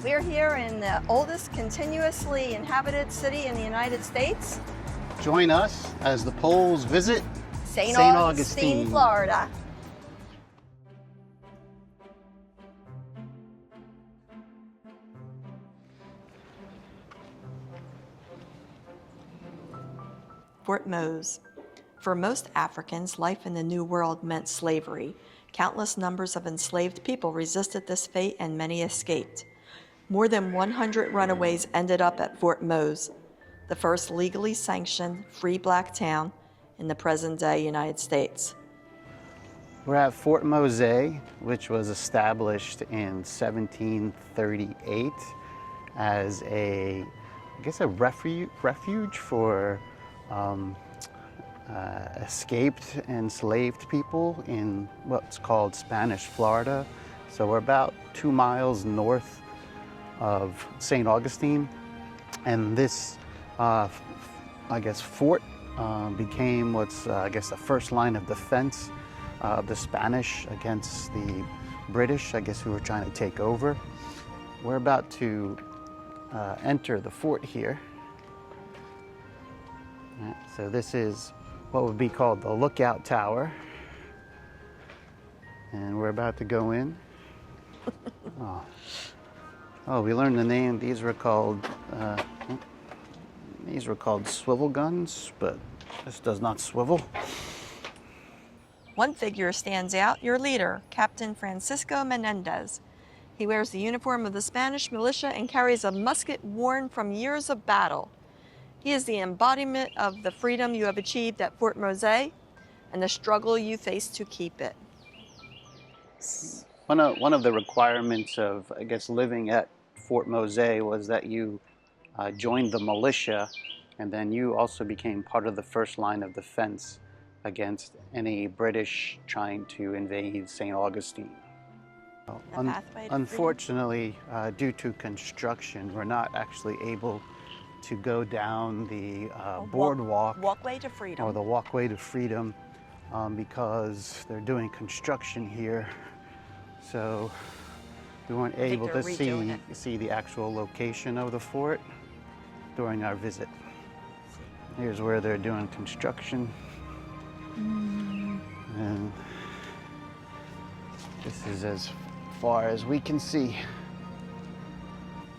We're here in the oldest continuously inhabited city in the United States. Join us as the Poles visit St. Augustine, Florida. Fort Mose. For most Africans, life in the New World meant slavery. Countless numbers of enslaved people resisted this fate and many escaped. More than 100 runaways ended up at Fort Mose, the first legally sanctioned free black town in the present-day United States. We're at Fort Mose, which was established in 1738 as a refuge for escaped enslaved people in what's called Spanish Florida. So we're about 2 miles north of St. Augustine, and this fort became what's the first line of defense of the Spanish against the British, who were trying to take over. We're about to enter the fort here. So this is what would be called the lookout tower, and we're about to go in. Oh, we learned the name. These were called swivel guns, but this does not swivel. One figure stands out, your leader, Captain Francisco Menendez. He wears the uniform of the Spanish militia and carries a musket worn from years of battle. He is the embodiment of the freedom you have achieved at Fort Mose and the struggle you face to keep it. One of the requirements of, living at Fort Mose was that you joined the militia, and then you also became part of the first line of defense against any British trying to invade St. Augustine. Unfortunately, due to construction, we're not actually able to go down the boardwalk, Walkway to Freedom, or the walkway to freedom, because they're doing construction here. So we weren't able to see the actual location of the fort during our visit. Here's where they're doing construction. And this is as far as we can see.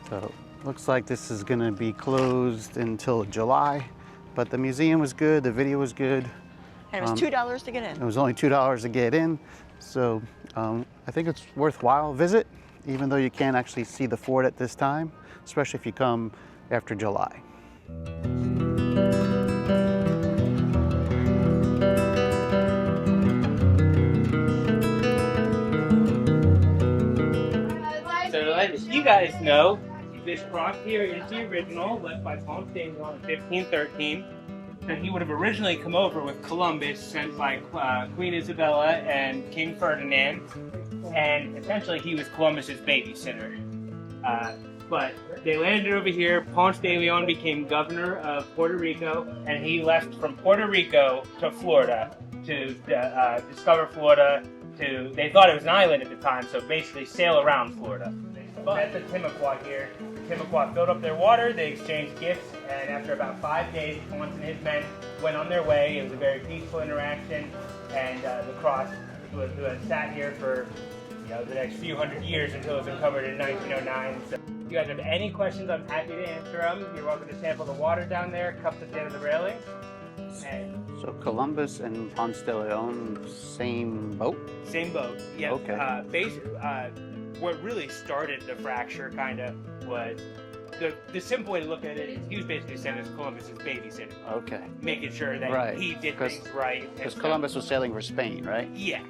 So looks like this is going to be closed until July, but the museum was good, the video was good. And it was $2 to get in. It was only $2 to get in, so I think it's worthwhile visit, even though you can't actually see the fort at this time, especially if you come after July. So as you guys know, this cross here is the original, left by Ponce de Leon in 1513. And he would have originally come over with Columbus, sent by Queen Isabella and King Ferdinand, and essentially he was Columbus's babysitter. But they landed over here. Ponce de Leon became governor of Puerto Rico, and he left from Puerto Rico to Florida to discover Florida. They thought it was an island at the time, so basically sail around Florida. But at the Timucua here, the Timucua filled up their water, they exchanged gifts, and after about 5 days, Ponce and his men went on their way. It was a very peaceful interaction, and the cross was sat here for the next few hundred years until it was uncovered in 1909. So if you guys have any questions, I'm happy to answer them. You're welcome to sample the water down there, cups at the end of the railing. So Columbus and Ponce de Leon, same boat? Same boat, yeah. Okay. What really started the fracture was the simple way to look at it is he was basically sent as Columbus's babysitter. Okay. Making sure that he did things right. Because Columbus was sailing for Spain, right? Yeah.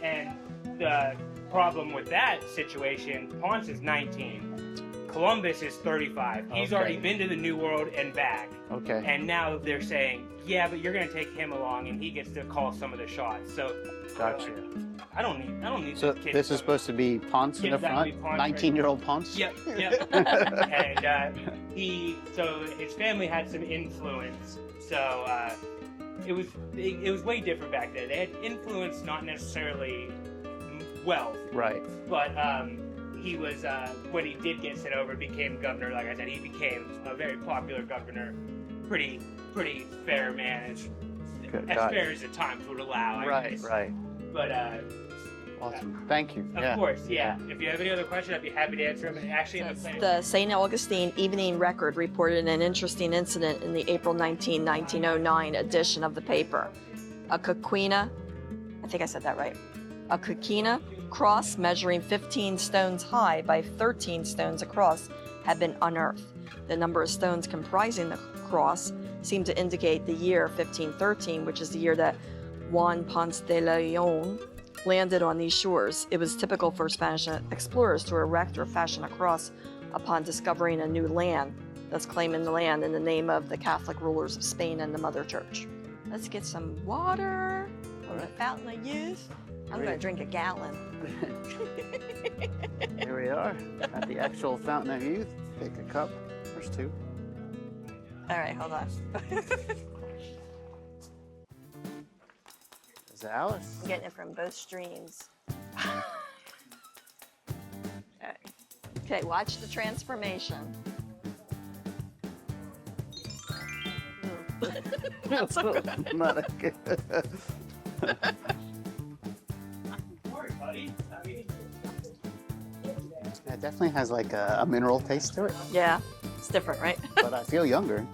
And the problem with that situation, Ponce is 19. Columbus is 35. He's already been to the New World and back. Okay. And now they're saying, yeah, but you're going to take him along, and he gets to call some of the shots. So, gotcha. I don't need. So this is supposed to be Ponce in the front, 19-year-old Ponce. Yep. And so his family had some influence. So it was way different back then. They had influence, not necessarily wealth. Right. But he was, when he did get sent over, became governor. Like I said, he became a very popular governor. Pretty fair man, as fair as the times would allow. Right. But Awesome. Thank you. of course, yeah. If you have any other questions, I'd be happy to answer them. And actually, The St. Augustine Evening Record reported an interesting incident in the April 19, 1909 edition of the paper. A coquina, I think I said that right, a coquina cross measuring 15 stones high by 13 stones across had been unearthed. The number of stones comprising the cross seemed to indicate the year 1513, which is the year that Juan Ponce de Leon landed on these shores. It was typical for Spanish explorers to erect or fashion a cross upon discovering a new land, thus claiming the land in the name of the Catholic rulers of Spain and the Mother Church. Let's get some water from the Fountain of Youth. I'm going to drink a gallon. Here we are at the actual Fountain of Youth. Take a cup. There's two. All right, hold on. Is it Alice? I'm getting it from both streams. Okay, watch the transformation. Not so good. Not a good. Sorry, buddy. I mean, It definitely has like a mineral taste to it, Yeah, it's different, right? but I feel younger.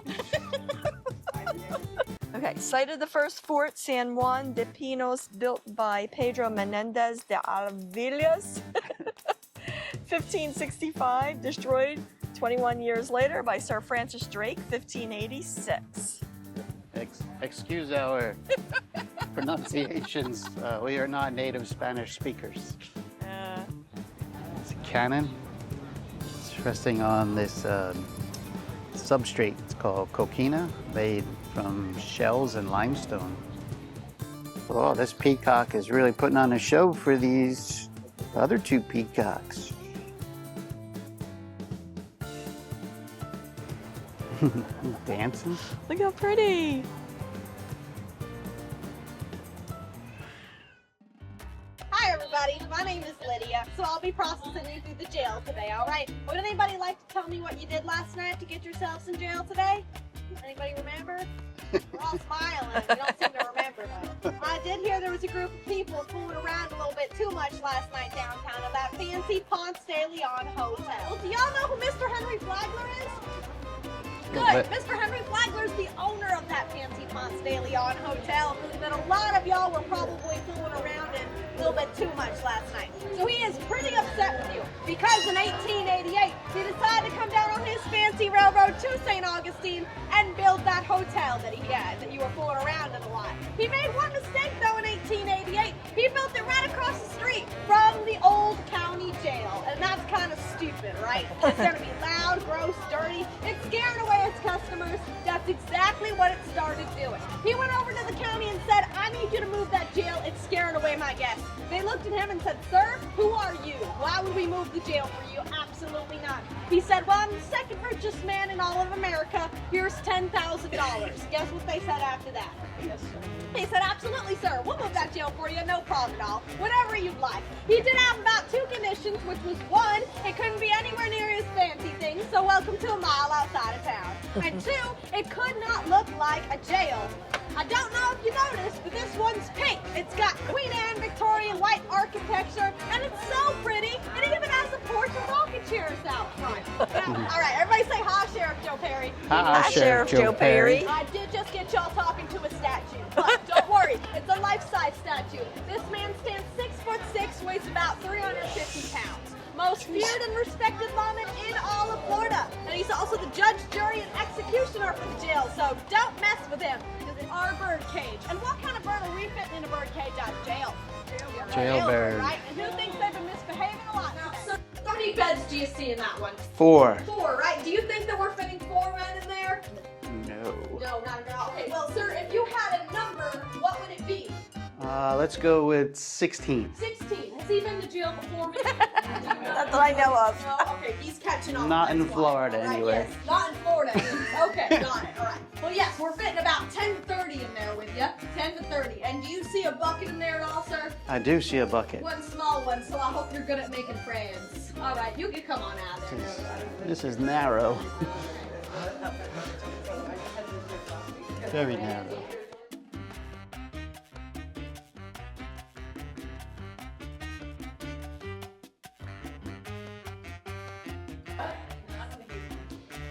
Okay, site of the first fort, San Juan de Pinos, built by Pedro Menendez de Avillas, 1565, destroyed 21 years later by Sir Francis Drake, 1586. Excuse our pronunciations. We are not native Spanish speakers. It's a cannon. It's resting on this substrate. It's called coquina, made from shells and limestone. Oh, this peacock is really putting on a show for these other two peacocks. Dancing. Look how pretty. Hi everybody, my name is Lydia, so I'll be processing you through the jail today, alright? Would anybody like to tell me what you did last night to get yourselves in jail today? Anybody remember? We're all smiling, we don't seem to remember though. I did hear there was a group of people fooling around a little bit too much last night downtown at that fancy Ponce de Leon hotel. Do y'all know who Mr. Henry Flagler is? Good. Mr. Henry Flagler is the owner of that fancy Ponce de Leon hotel that a lot of y'all were probably fooling around in a little bit too much last night. So he is pretty upset with you because in 1888 he decided to come down on his fancy railroad to St. Augustine and build that hotel that he had that you were fooling around in a lot. He made one mistake though in 1888. He built it right across the street from the old county jail, and that's kind of stupid, right? It's going to be loud, gross, dirty. It's scaring away its customers. That's exactly what it started doing. He went over to the county and said, I need you to move that jail. It's scaring away my guests. They looked at him and said, sir, who are you? Why would we move the jail for you? Absolutely not. He said, well, I'm the second richest man in all of America. Here's $10,000. Guess what they said after that? Yes, sir. He said, absolutely, sir. We'll move that jail for you. No problem at all. Whatever you'd like. He did have about two conditions, which was one, it couldn't be anywhere near his fancy things, so welcome to a mile outside of town. And two, it could not look like a jail. I don't know if you noticed, but this one's pink. It's got Queen Anne Victorian white architecture, and it's so pretty. It even has a porch with rocking chairs out front. All right, everybody say hi, Sheriff Joe Perry. Hi, Sheriff Joe Perry. I did just get y'all talking to a statue, but don't worry, it's a life-size statue. This man stands 6'6", weighs about 350 pounds. Most feared and respected lawman in all of Florida. And he's also the judge, jury, and executioner for the jail, so don't mess with him. Because in our bird cage. And what kind of bird are we fitting in a bird cage out of jail? Jailbird. Right? And who thinks they've been misbehaving a lot now? So how many beds do you see in that one? 4. 4, right? Do you think that we're fitting 4 men in there? No. No, not at all. Okay, well, sir, if you had a number, what would it be? Let's go with 16. 16. Has he been to jail before? That's what I know of. No, okay, he's catching on. Not in That's why. Florida, All right, anyway. Yes, not in Florida. Okay, got it. All right. Well, yes, we're fitting about 10 to 30 in there with you. 10 to 30. And do you see a bucket in there at all, sir? I do see a bucket. One small one, so I hope you're good at making friends. All right, you can come on out of there. This is narrow. Very narrow.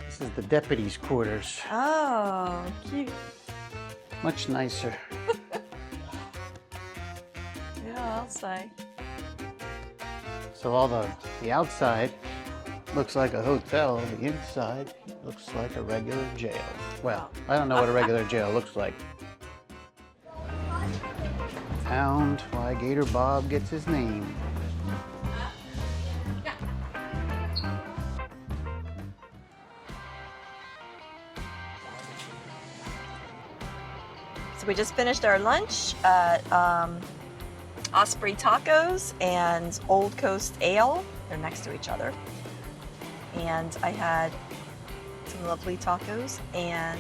This is the deputy's quarters. Oh, cute. Much nicer. Yeah, I'll say. So all the outside looks like a hotel. The inside looks like a regular jail. Well, I don't know what a regular jail looks like. Found why Gator Bob gets his name. So we just finished our lunch at Osprey Tacos and Old Coast Ale. They're next to each other. And I had some lovely tacos and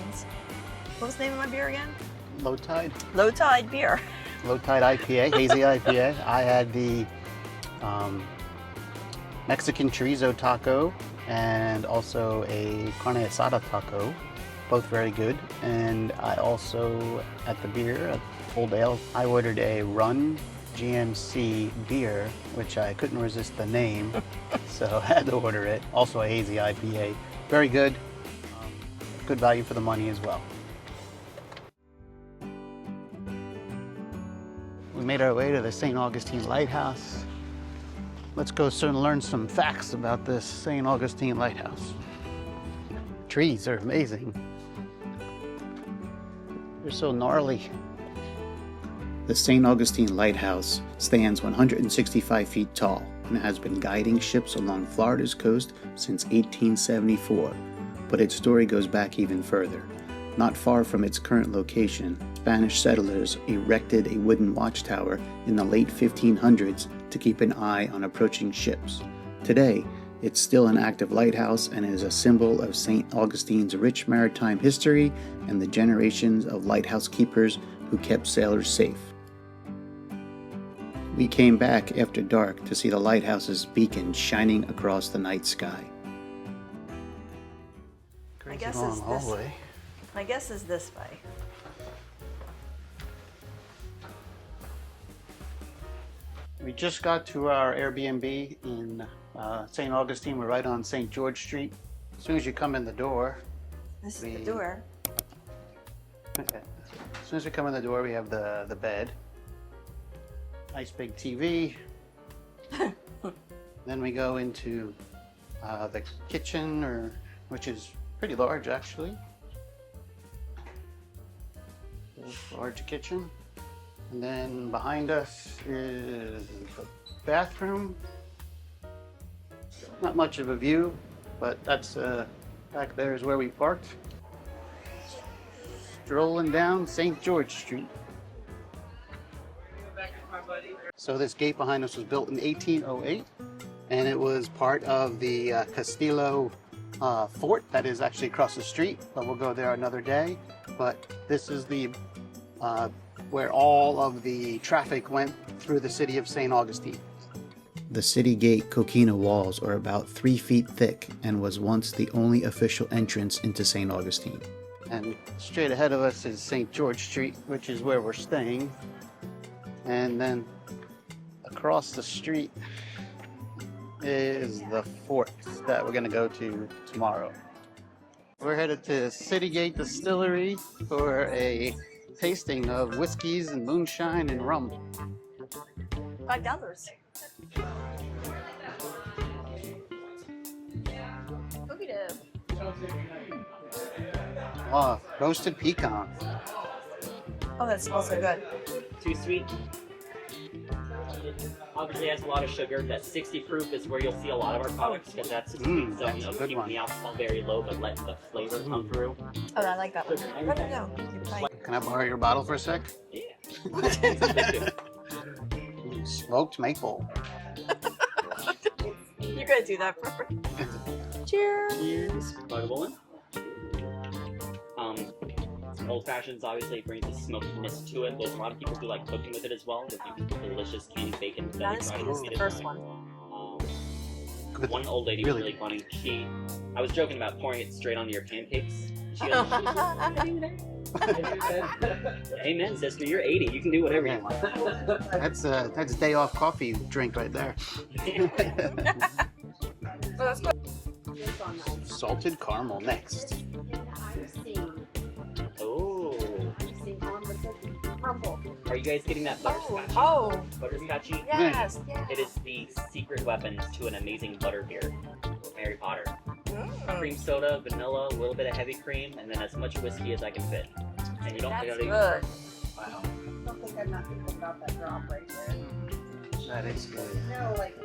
what was the name of my beer again? Low Tide. Low Tide beer. Low Tide IPA, hazy IPA. I had the Mexican chorizo taco and also a carne asada taco. Both very good. And I also, at the beer, at Old Ale, I ordered a Run GMC beer, which I couldn't resist the name, so I had to order it. Also a hazy IPA. Very good. Good value for the money as well. We made our way to the St. Augustine Lighthouse. Let's go learn some facts about this St. Augustine Lighthouse. Trees are amazing. They're so gnarly. The St. Augustine Lighthouse stands 165 feet tall and has been guiding ships along Florida's coast since 1874, but its story goes back even further. Not far from its current location, Spanish settlers erected a wooden watchtower in the late 1500s to keep an eye on approaching ships. Today, it's still an active lighthouse and is a symbol of St. Augustine's rich maritime history and the generations of lighthouse keepers who kept sailors safe. We came back after dark to see the lighthouse's beacon shining across the night sky. I guess Long it's this. hallway. I guess is this way. We just got to our Airbnb in St. Augustine. We're right on St. George Street. As soon as you come in the door, This is the door. as soon as you come in the door, we have the bed. Nice big TV. Then we go into the kitchen, which is pretty large actually. Large kitchen. And then behind us is the bathroom. Not much of a view, but that's back there is where we parked. Strolling down St. George Street. So this gate behind us was built in 1808, and it was part of the Castillo fort that is actually across the street, but we'll go there another day. But this is the where all of the traffic went through the city of St. Augustine. The city gate coquina walls are about 3 feet thick and was once the only official entrance into St. Augustine. And straight ahead of us is St. George Street, which is where we're staying. And then across the street is the fort that we're going to go to tomorrow. We're headed to City Gate Distillery for a tasting of whiskeys and moonshine and rum. $5. Cookie dough. Oh, roasted pecan. Oh, that smells so good. Too sweet. Obviously has a lot of sugar. That 60 proof is where you'll see a lot of our products because that's the sweet zone that's a of good keeping one. the alcohol very low but let the flavor come through. Oh, I like that one. I don't know. Can I borrow your bottle for a sec? Yeah. Ooh, smoked maple. You're gonna do that for me. Cheers. Cheers. Buggable one. Old fashions obviously brings a smokiness to it. There's a lot of people who like cooking with it as well. With delicious candied bacon. Not as sweet as the first one. One old lady was really funny. I was joking about pouring it straight onto your pancakes. She goes, "Amen, sister. You're 80. You can do whatever you want." That's day off coffee drink right there. Salted caramel next. Oh. Are you guys getting that butterscotch? Oh. Butterscotchy? Yes. It is the secret weapon to an amazing butter beer. Harry Potter. Cream soda, vanilla, a little bit of heavy cream, and then as much whiskey as I can fit. And you don't That's think good. Wow. I don't think I'm not thinking about that drop right there. That is good. No, like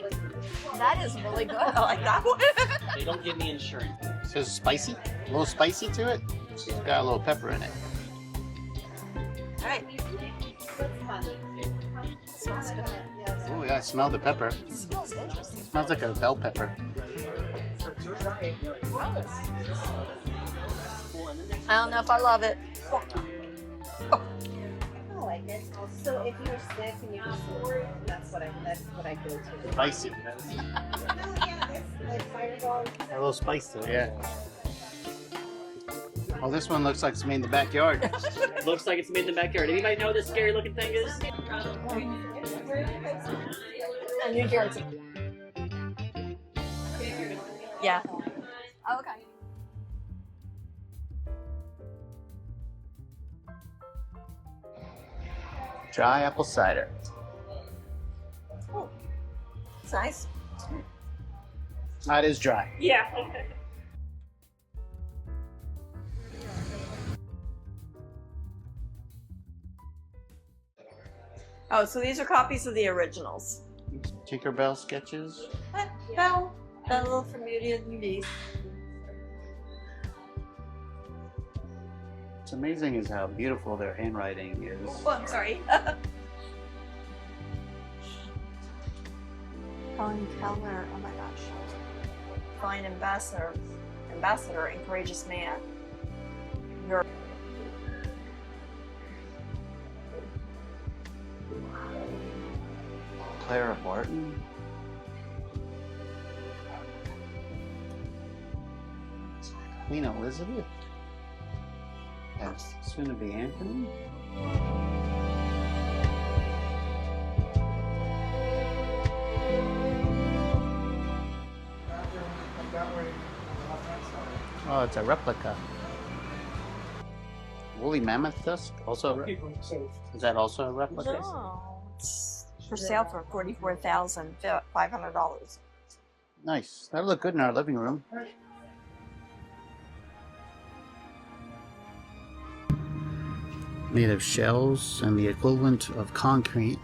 That is really good. I like that one. They don't give me insurance. So it's spicy? A little spicy to it? It's got a little pepper in it. All right. Oh yeah, I smell the pepper. It smells interesting. Smells like a bell pepper. I don't know if I love it. I like it. So if you're sick and you just that's what I go to. Spicy. No, yeah, it's like fireball. A little spice to it. Yeah. Well, this one looks like it's made in the backyard. Looks like it's made in the backyard. Anybody know what this scary looking thing is? New Jersey. Yeah. Oh, okay. Dry apple cider. It's nice. That is dry. Yeah. Oh, so these are copies of the originals. Tinkerbell sketches. Bell from Beauty and the Beast. What's amazing is how beautiful their handwriting is. Oh, I'm sorry. Colin Keller, oh my gosh. Fine ambassador and courageous man. You're Clara Barton. Queen Elizabeth. That's soon to be Anthony. Oh, it's a replica. Woolly mammoth tusk, also. Is that also a replica? no, it's for sale for $44,500. Nice. That'll look good in our living room. Made of shells and the equivalent of concrete.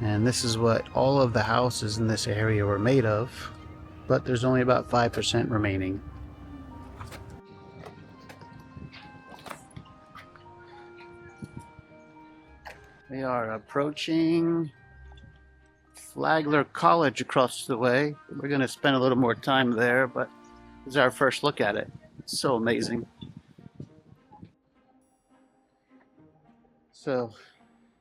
And this is what all of the houses in this area were made of, but there's only about 5% remaining. We are approaching Flagler College across the way. We're going to spend a little more time there, but this is our first look at it. It's so amazing. So,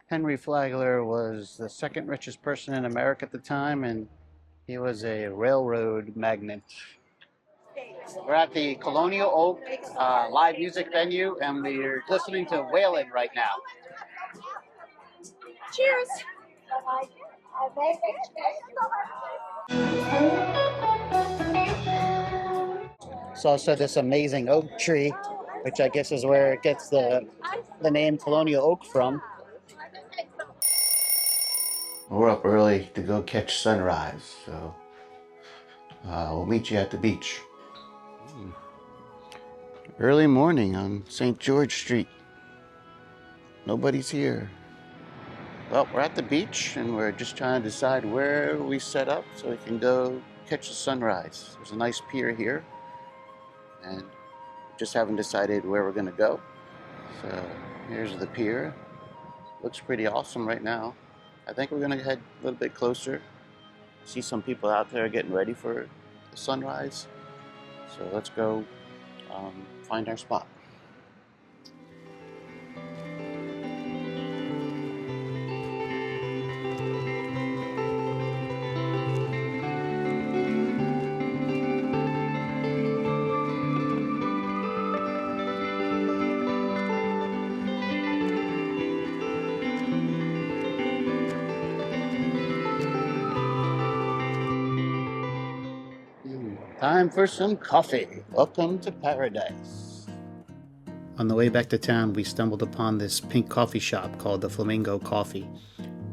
Henry Flagler was the second richest person in America at the time, and he was a railroad magnate. We're at the Colonial Oak live music venue, and we're listening to Waylon right now. Cheers! It's also this amazing oak tree, which I guess is where it gets the name Colonial Oak from. We're up early to go catch sunrise, so we'll meet you at the beach. Early morning on St. George Street. Nobody's here. Well, we're at the beach and we're just trying to decide where we set up so we can go catch the sunrise. There's a nice pier here and just haven't decided where we're going to go. So here's the pier. Looks pretty awesome right now. I think we're gonna head a little bit closer. See some people out there getting ready for the sunrise. So let's go find our spot. Time for some coffee. Welcome to paradise. On the way back to town, we stumbled upon this pink coffee shop called the Flamingo Coffee.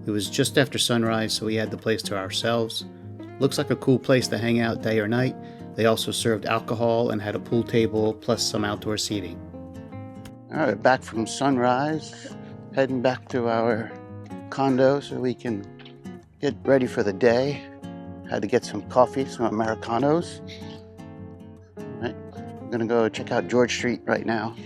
It was just after sunrise, so we had the place to ourselves. Looks like a cool place to hang out day or night. They also served alcohol and had a pool table plus some outdoor seating. All right, back from sunrise, heading back to our condo so we can get ready for the day. Had to get some coffee, some Americanos. All right, I'm gonna go check out George Street right now.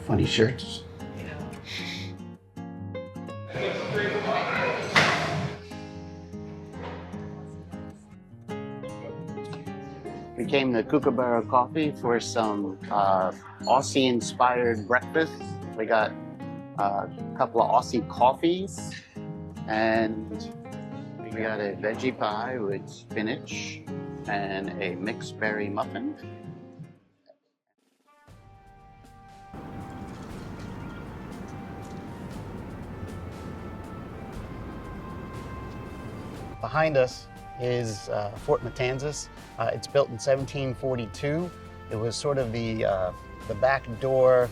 Funny shirts. We came to Kookaburra Coffee for some Aussie-inspired breakfast. We got a couple of Aussie coffees, and we got a veggie pie with spinach and a mixed berry muffin. Behind us is Fort Matanzas. It's built in 1742. It was sort of the back door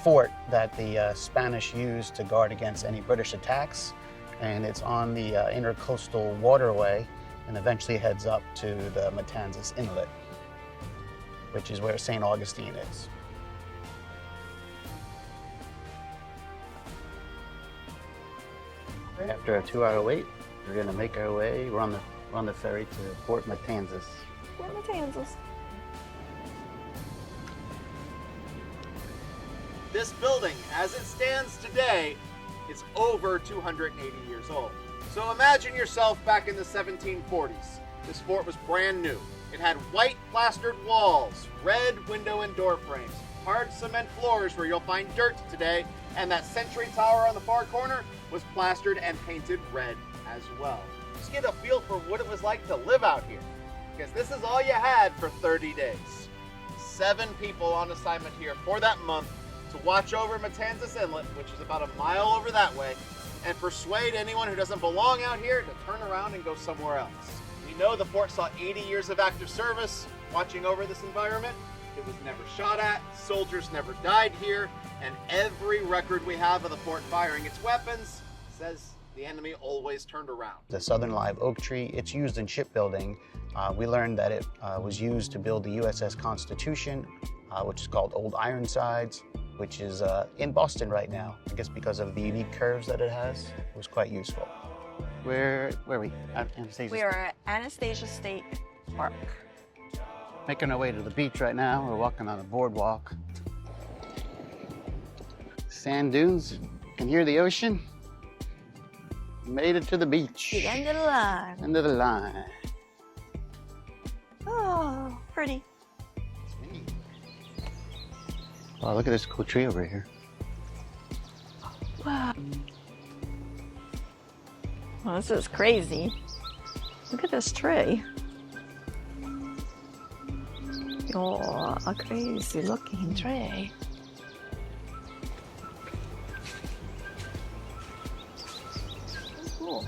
fort that the Spanish used to guard against any British attacks. And it's on the intercoastal waterway and eventually heads up to the Matanzas Inlet, which is where St. Augustine is. After a 2-hour wait, we're gonna make our way. We're on the ferry to Fort Matanzas. Fort Matanzas. This building, as it stands today, is over 280 years old. So imagine yourself back in the 1740s. This fort was brand new. It had white plastered walls, red window and door frames, hard cement floors where you'll find dirt today, and that sentry tower on the far corner was plastered and painted red as well. Just get a feel for what it was like to live out here, because this is all you had for 30 days. 7 people on assignment here for that month to watch over Matanzas Inlet, which is about a mile over that way, and persuade anyone who doesn't belong out here to turn around and go somewhere else. We know the fort saw 80 years of active service watching over this environment. It was never shot at, soldiers never died here, and every record we have of the fort firing its weapons says the enemy always turned around. The southern live oak tree, it's used in shipbuilding. We learned that it was used to build the USS Constitution, which is called Old Ironsides, which is in Boston right now. I guess because of the unique curves that it has, it was quite useful. Where are we? Anastasia We are at Anastasia State Park. Making our way to the beach right now. We're walking on a boardwalk. Sand dunes, can hear the ocean. Made it to the beach. The end of the line. End of the line. Oh, pretty. Wow, look at this cool tree over here. Wow. Well, this is crazy. Look at this tree. Oh, a crazy looking tree. Cool.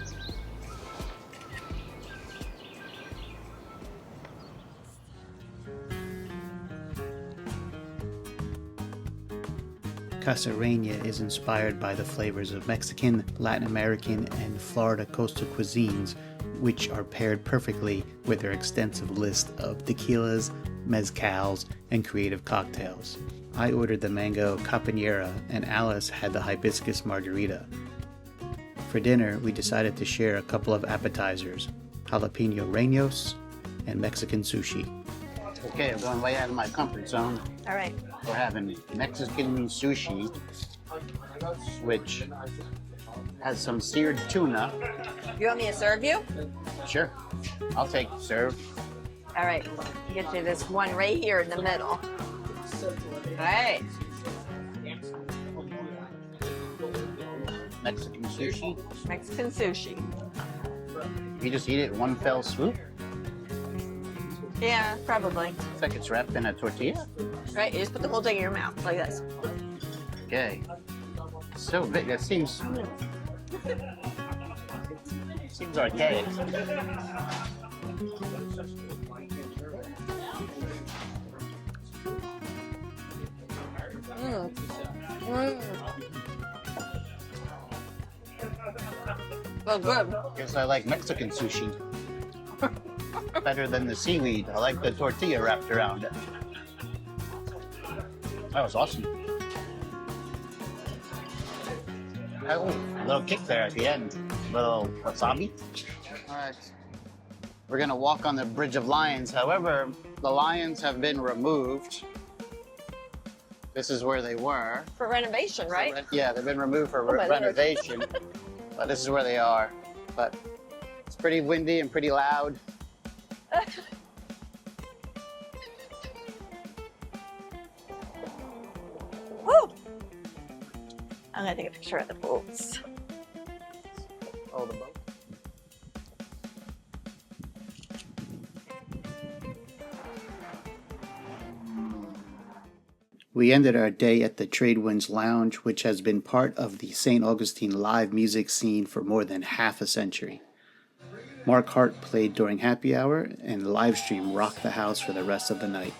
Casa Reina is inspired by the flavors of Mexican, Latin American, and Florida coastal cuisines, which are paired perfectly with their extensive list of tequilas, mezcals, and creative cocktails. I ordered the mango caponera and Alice had the hibiscus margarita. For dinner, we decided to share a couple of appetizers, jalapeno rellenos and Mexican sushi. Okay, I'm going way out of my comfort zone. All right. We're having Mexican sushi, which has some seared tuna. You want me to serve you? Sure, I'll take serve. All right. Get you this one right here in the middle. All right. Mexican sushi. Mexican sushi. You just eat it in one fell swoop? Yeah, probably. It's like it's wrapped in a tortilla. Right. You just put the whole thing in your mouth like this. Okay. So big. That seems archaic. Well, good. Guess I like Mexican sushi better than the seaweed. I like the tortilla wrapped around it. That was awesome. Oh, a little kick there at the end. A little wasabi. All right. We're gonna walk on the Bridge of Lions. However, the lions have been removed. This is where they were. For renovation, right? Yeah, they've been removed for my Lord. renovation. But this is where they are. But it's pretty windy and pretty loud. Woo! I'm gonna take a picture of the boats. Oh, the boat. We ended our day at the Tradewinds Lounge, which has been part of the St. Augustine live music scene for more than half a century. Mark Hart played during happy hour, and the live stream rocked the house for the rest of the night.